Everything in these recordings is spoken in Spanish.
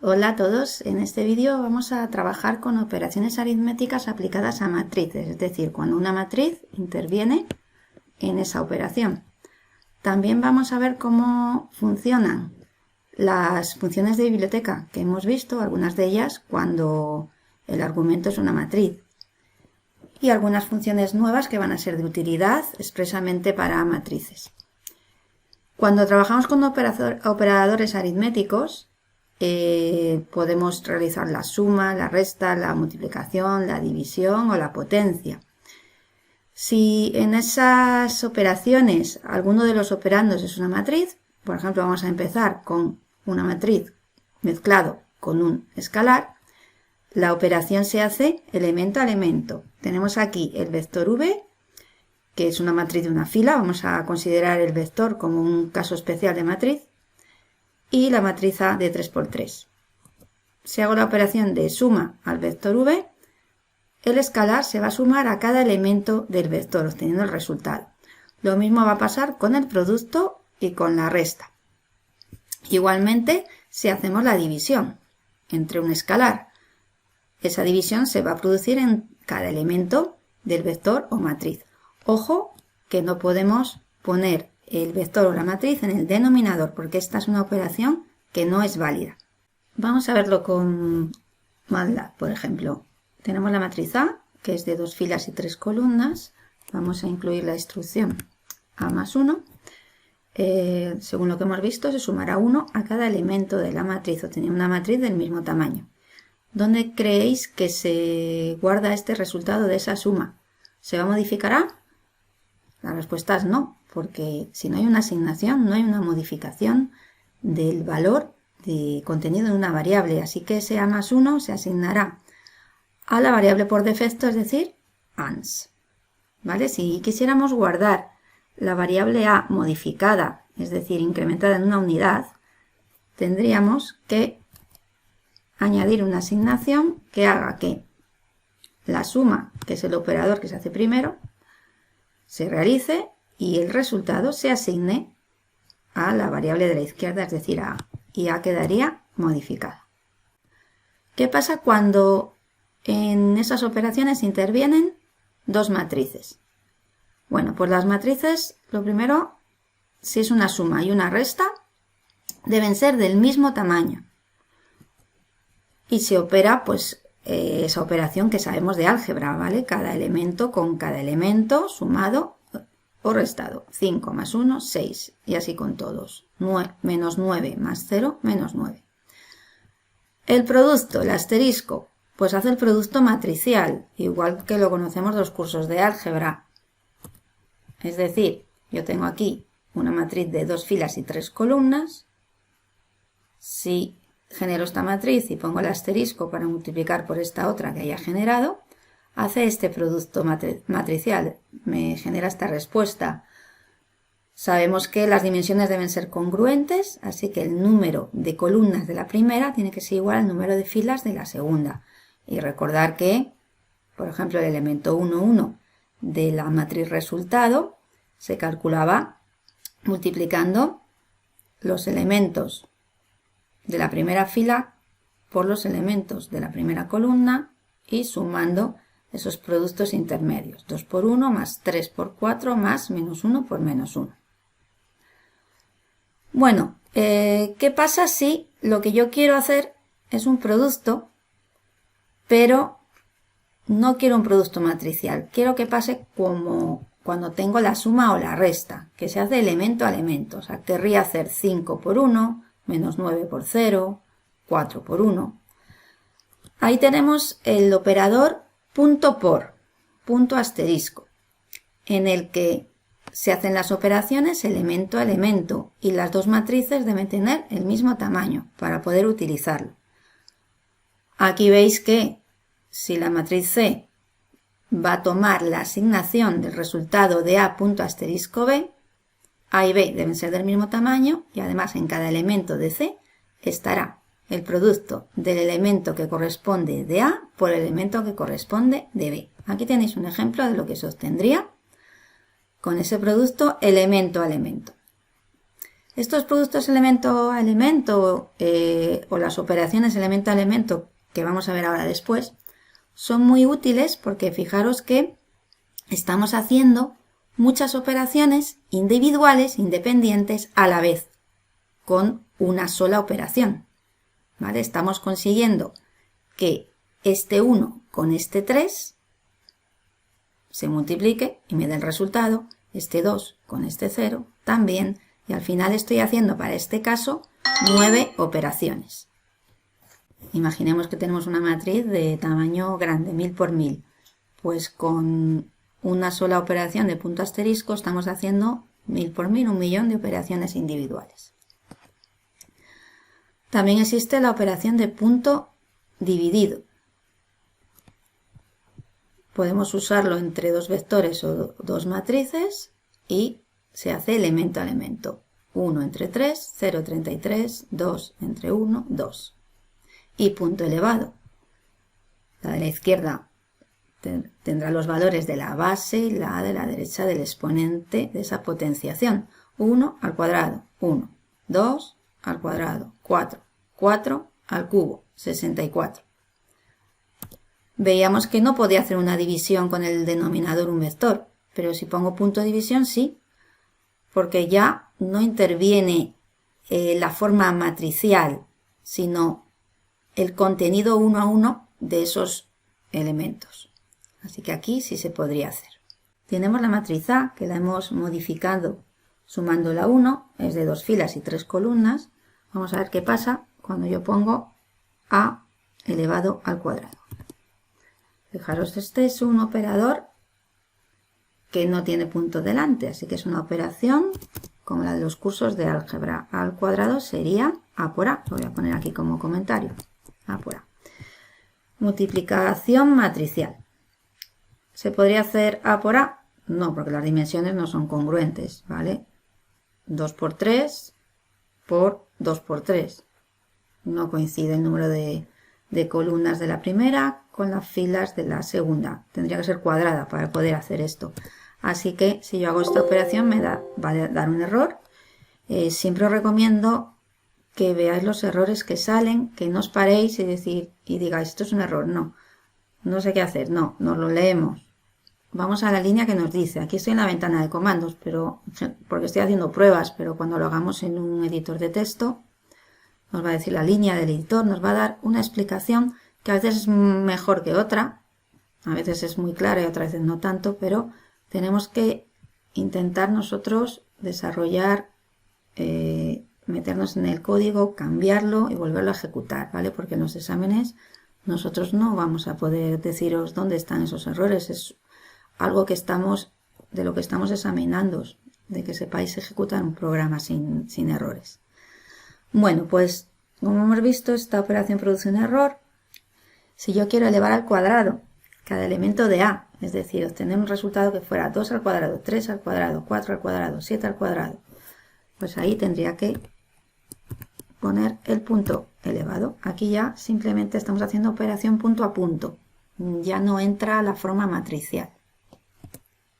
Hola a todos, en este vídeo vamos a trabajar con operaciones aritméticas aplicadas a matrices, es decir, cuando una matriz interviene en esa operación. También vamos a ver cómo funcionan las funciones de biblioteca que hemos visto, algunas de ellas cuando el argumento es una matriz, y algunas funciones nuevas que van a ser de utilidad expresamente para matrices. Cuando trabajamos con operadores aritméticos, podemos realizar la suma, la resta, la multiplicación, la división o la potencia. Si en esas operaciones alguno de los operandos es una matriz, por ejemplo, vamos a empezar con una matriz mezclado con un escalar, la operación se hace elemento a elemento. Tenemos aquí el vector v, que es una matriz de una fila, vamos a considerar el vector como un caso especial de matriz, y la matriz A de 3×3. Si hago la operación de suma al vector v, el escalar se va a sumar a cada elemento del vector, obteniendo el resultado. Lo mismo va a pasar con el producto y con la resta. Igualmente, si hacemos la división entre un escalar, esa división se va a producir en cada elemento del vector o matriz. Ojo que no podemos poner el vector o la matriz en el denominador, porque esta es una operación que no es válida. Vamos a verlo con MATLAB, por ejemplo. Tenemos la matriz A, que es de 2 filas y 3 columnas. Vamos a incluir la instrucción A más 1. Según lo que hemos visto, se sumará 1 a cada elemento de la matriz, obteniendo una matriz del mismo tamaño. ¿Dónde creéis que se guarda este resultado de esa suma? ¿Se va a modificar A? La respuesta es no, porque si no hay una asignación, no hay una modificación del valor de contenido en una variable. Así que ese A más 1 se asignará a la variable por defecto, es decir, ans. ¿Vale? Si quisiéramos guardar la variable A modificada, es decir, incrementada en una unidad, tendríamos que añadir una asignación que haga que la suma, que es el operador que se hace primero, se realice y el resultado se asigne a la variable de la izquierda, es decir, a A, y A quedaría modificada. ¿Qué pasa cuando en esas operaciones intervienen dos matrices? Bueno, pues las matrices, lo primero, si es una suma y una resta, deben ser del mismo tamaño. Y se opera, pues, esa operación que sabemos de álgebra, ¿vale? Cada elemento con cada elemento sumado o restado. 5 más 1, 6. Y así con todos. Menos 9 más 0, menos 9. El producto, el asterisco, pues hace el producto matricial, igual que lo conocemos de los cursos de álgebra. Es decir, yo tengo aquí una matriz de 2 filas y 3 columnas. Si genero esta matriz y pongo el asterisco para multiplicar por esta otra que haya generado, hace este producto matricial, me genera esta respuesta. Sabemos que las dimensiones deben ser congruentes, así que el número de columnas de la primera tiene que ser igual al número de filas de la segunda. Y recordar que, por ejemplo, el elemento 1, 1 de la matriz resultado se calculaba multiplicando los elementos de la primera fila por los elementos de la primera columna y sumando esos productos intermedios. 2 por 1 más 3 por 4 más menos 1 por menos 1. Bueno, ¿qué pasa si lo que yo quiero hacer es un producto, pero no quiero un producto matricial? Quiero que pase como cuando tengo la suma o la resta, que se hace elemento a elemento. O sea, querría hacer 5 por 1, menos 9 por 0, 4 por 1. Ahí tenemos el operador punto por, punto asterisco, en el que se hacen las operaciones elemento a elemento y las dos matrices deben tener el mismo tamaño para poder utilizarlo. Aquí veis que si la matriz C va a tomar la asignación del resultado de A punto asterisco B, A y B deben ser del mismo tamaño y además en cada elemento de C estará el producto del elemento que corresponde de A por el elemento que corresponde de B. Aquí tenéis un ejemplo de lo que se obtendría con ese producto elemento a elemento. Estos productos elemento a elemento o las operaciones elemento a elemento que vamos a ver ahora después son muy útiles porque fijaros que estamos haciendo muchas operaciones individuales, independientes a la vez, con una sola operación. ¿Vale? Estamos consiguiendo que este 1 con este 3 se multiplique y me dé el resultado, este 2 con este 0 también, y al final estoy haciendo para este caso 9 operaciones. Imaginemos que tenemos una matriz de tamaño grande, 1000 por 1000. Pues con una sola operación de punto asterisco estamos haciendo 1000 por 1000, 1.000.000 de operaciones individuales. También existe la operación de punto dividido. Podemos usarlo entre dos vectores o dos matrices y se hace elemento a elemento. 1 entre 3, 0, 33, 2 entre 1, 2. Y punto elevado. La de la izquierda tendrá los valores de la base y la de la derecha del exponente de esa potenciación. 1 al cuadrado, 1. 2 al cuadrado, 4. 4 al cubo, 64. Veíamos que no podía hacer una división con el denominador un vector, pero si pongo punto de división sí, porque ya no interviene la forma matricial, sino el contenido uno a uno de esos elementos. Así que aquí sí se podría hacer. Tenemos la matriz A, que la hemos modificado sumando la 1, es de 2 filas y 3 columnas. Vamos a ver qué pasa cuando yo pongo A elevado al cuadrado. Fijaros, este es un operador que no tiene punto delante, así que es una operación como la de los cursos de álgebra. A al cuadrado sería A por A, lo voy a poner aquí como comentario, A por A. Multiplicación matricial. ¿Se podría hacer A por A? No, porque las dimensiones no son congruentes, ¿vale? 2 por 3 por 2 por 3. No coincide el número de columnas de la primera con las filas de la segunda. Tendría que ser cuadrada para poder hacer esto. Así que si yo hago esta operación va a dar un error. Siempre os recomiendo que veáis los errores que salen, que no os paréis y digáis, esto es un error. No sé qué hacer. No, nos lo leemos. Vamos a la línea que nos dice. Aquí estoy en la ventana de comandos, porque estoy haciendo pruebas, pero cuando lo hagamos en un editor de texto, nos va a decir la línea del editor, nos va a dar una explicación que a veces es mejor que otra, a veces es muy clara y otras veces no tanto, pero tenemos que intentar nosotros desarrollar, meternos en el código, cambiarlo y volverlo a ejecutar, ¿vale? Porque en los exámenes nosotros no vamos a poder deciros dónde están esos errores, es algo de lo que estamos examinando, de que sepáis ejecutar un programa sin errores. Bueno, pues como hemos visto, esta operación produce un error. Si yo quiero elevar al cuadrado cada elemento de A, es decir, obtener un resultado que fuera 2 al cuadrado, 3 al cuadrado, 4 al cuadrado, 7 al cuadrado, pues ahí tendría que poner el punto elevado. Aquí ya simplemente estamos haciendo operación punto a punto. Ya no entra la forma matricial.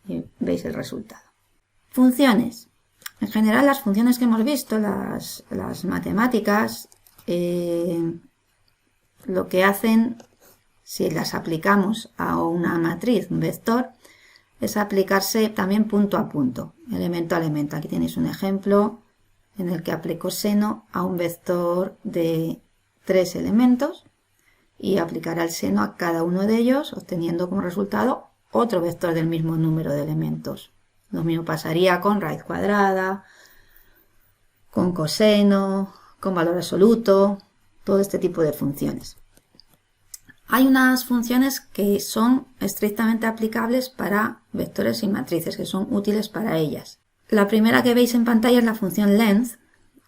Y veis el resultado. Funciones. En general, las funciones que hemos visto, las matemáticas, lo que hacen, si las aplicamos a una matriz, un vector, es aplicarse también punto a punto, elemento a elemento. Aquí tenéis un ejemplo en el que aplico seno a un vector de 3 elementos y aplicará el seno a cada uno de ellos, obteniendo como resultado otro vector del mismo número de elementos. Lo mismo pasaría con raíz cuadrada, con coseno, con valor absoluto, todo este tipo de funciones. Hay unas funciones que son estrictamente aplicables para vectores y matrices, que son útiles para ellas. La primera que veis en pantalla es la función length,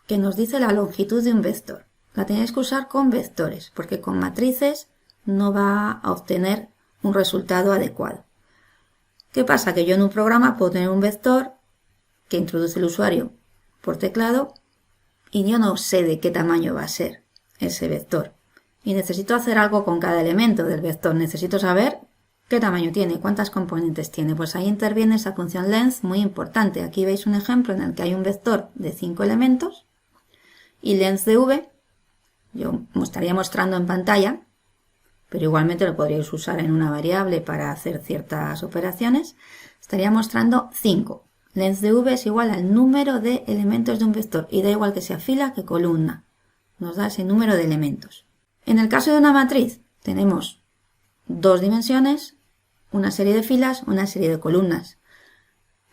que nos dice la longitud de un vector. La tenéis que usar con vectores, porque con matrices no va a obtener un resultado adecuado. ¿Qué pasa? Que yo en un programa puedo tener un vector que introduce el usuario por teclado y yo no sé de qué tamaño va a ser ese vector. Y necesito hacer algo con cada elemento del vector. Necesito saber ¿Qué tamaño tiene? ¿Cuántas componentes tiene? Pues ahí interviene esa función length muy importante. Aquí veis un ejemplo en el que hay un vector de 5 elementos y length de v, yo estaría mostrando en pantalla, pero igualmente lo podríais usar en una variable para hacer ciertas operaciones, estaría mostrando 5. Length de v es igual al número de elementos de un vector y da igual que sea fila que columna. Nos da ese número de elementos. En el caso de una matriz tenemos dos dimensiones, una serie de filas, una serie de columnas.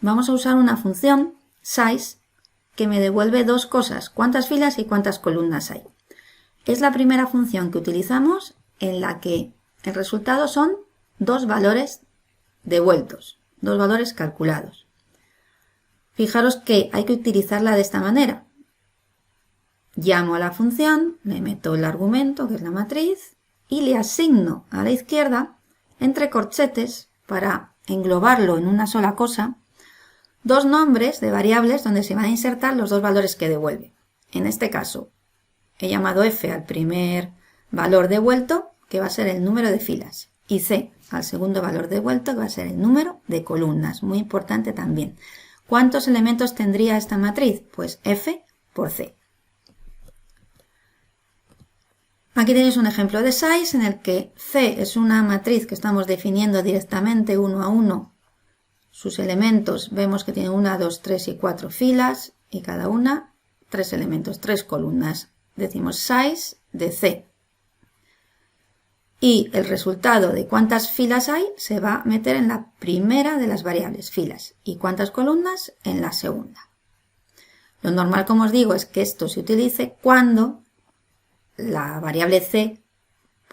Vamos a usar una función size que me devuelve dos cosas, cuántas filas y cuántas columnas hay. Es la primera función que utilizamos en la que el resultado son dos valores devueltos, dos valores calculados. Fijaros que hay que utilizarla de esta manera. Llamo a la función, le meto el argumento, que es la matriz, y le asigno a la izquierda, entre corchetes, para englobarlo en una sola cosa, dos nombres de variables donde se van a insertar los dos valores que devuelve. En este caso, he llamado f al primer valor devuelto, que va a ser el número de filas, y c al segundo valor devuelto, que va a ser el número de columnas. Muy importante también. ¿Cuántos elementos tendría esta matriz? Pues f por c. Aquí tenéis un ejemplo de size en el que C es una matriz que estamos definiendo directamente uno a uno. Sus elementos vemos que tiene 1, 2, 3 y 4 filas y cada una 3 elementos, 3 columnas. Decimos size de C. Y el resultado de cuántas filas hay se va a meter en la primera de las variables, filas, y cuántas columnas en la segunda. Lo normal, como os digo, es que esto se utilice cuando la variable c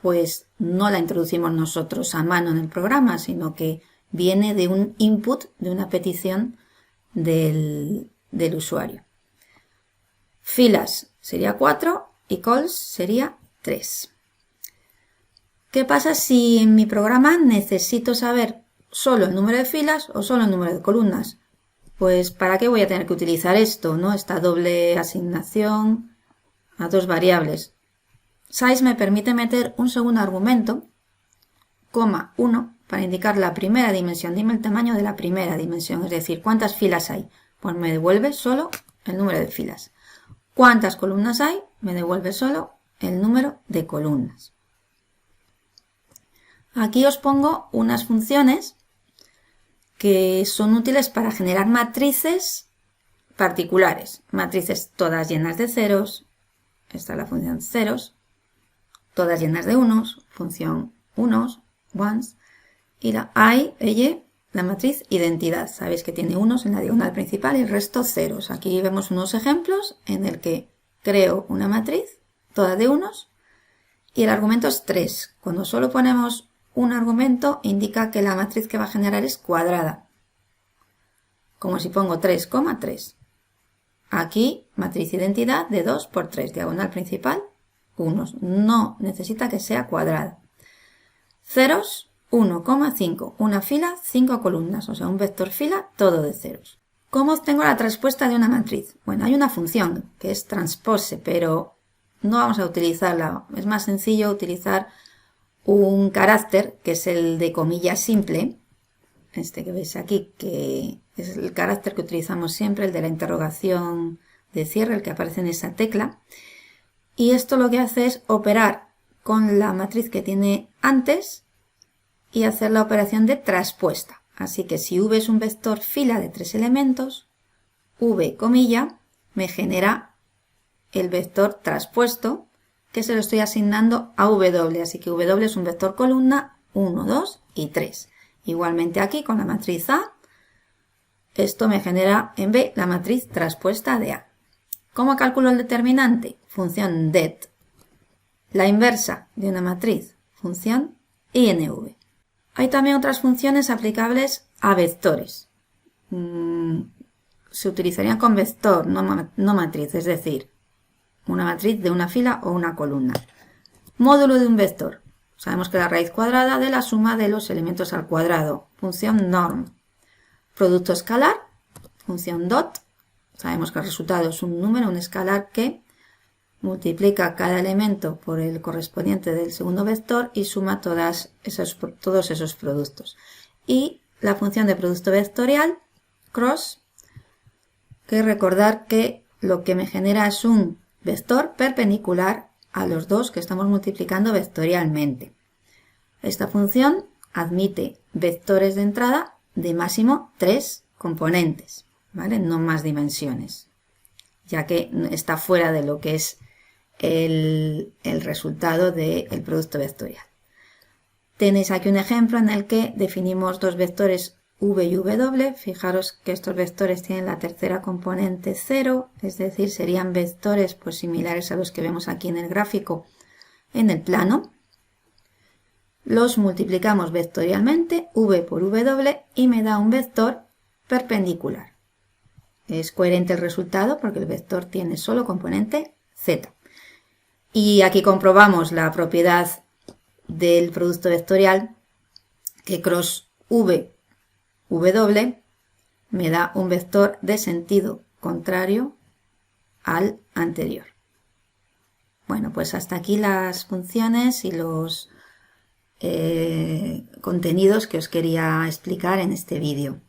pues no la introducimos nosotros a mano en el programa, sino que viene de un input, de una petición del usuario. Filas sería 4 y calls sería 3. ¿Qué pasa si en mi programa necesito saber solo el número de filas o solo el número de columnas? Pues ¿para qué voy a tener que utilizar esto, ¿no? Esta doble asignación a dos variables. Size me permite meter un segundo argumento, coma 1, para indicar la primera dimensión. Dime el tamaño de la primera dimensión, es decir, ¿cuántas filas hay? Pues me devuelve solo el número de filas. ¿Cuántas columnas hay? Me devuelve solo el número de columnas. Aquí os pongo unas funciones que son útiles para generar matrices particulares. Matrices todas llenas de ceros. Esta es la función ceros. Todas llenas de unos, función unos, ones, y la I, la matriz identidad. Sabéis que tiene unos en la diagonal principal y el resto ceros. Aquí vemos unos ejemplos en el que creo una matriz, toda de unos, y el argumento es 3. Cuando solo ponemos un argumento, indica que la matriz que va a generar es cuadrada. Como si pongo 3,3. Aquí, matriz identidad de 2 por 3, diagonal principal, unos. No necesita que sea cuadrada. Ceros, 1,5. Una fila, 5 columnas, o sea, un vector fila, todo de ceros. ¿Cómo obtengo la transpuesta de una matriz? Bueno, hay una función que es transpose, pero no vamos a utilizarla. Es más sencillo utilizar un carácter, que es el de comilla simple, este que veis aquí, que es el carácter que utilizamos siempre, el de la interrogación de cierre, el que aparece en esa tecla. Y esto lo que hace es operar con la matriz que tiene antes y hacer la operación de traspuesta. Así que si v es un vector fila de 3 elementos, v, comilla, me genera el vector traspuesto, que se lo estoy asignando a w. Así que w es un vector columna 1, 2 y 3. Igualmente aquí con la matriz A, esto me genera en B la matriz traspuesta de A. ¿Cómo calculo el determinante? Función det. La inversa de una matriz, función inv. Hay también otras funciones aplicables a vectores. Se utilizarían con vector, no matriz, es decir, una matriz de una fila o una columna. Módulo de un vector. Sabemos que la raíz cuadrada de la suma de los elementos al cuadrado. Función norm. Producto escalar. Función dot. Sabemos que el resultado es un número, un escalar que multiplica cada elemento por el correspondiente del segundo vector y suma todos esos productos. Y la función de producto vectorial, cross, que recordar que lo que me genera es un vector perpendicular a los dos que estamos multiplicando vectorialmente. Esta función admite vectores de entrada de máximo 3 componentes, ¿vale? No más dimensiones, ya que está fuera de lo que es el resultado del producto vectorial. Tenéis aquí un ejemplo en el que definimos dos vectores v y w. Fijaros que estos vectores tienen la tercera componente 0, es decir, serían vectores pues similares a los que vemos aquí en el gráfico en el plano. Los multiplicamos vectorialmente, v por w, y me da un vector perpendicular. Es coherente el resultado porque el vector tiene solo componente z. Y aquí comprobamos la propiedad del producto vectorial, que cross v, w, me da un vector de sentido contrario al anterior. Bueno, pues hasta aquí las funciones y los contenidos que os quería explicar en este vídeo.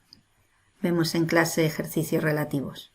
Vemos en clase ejercicios relativos.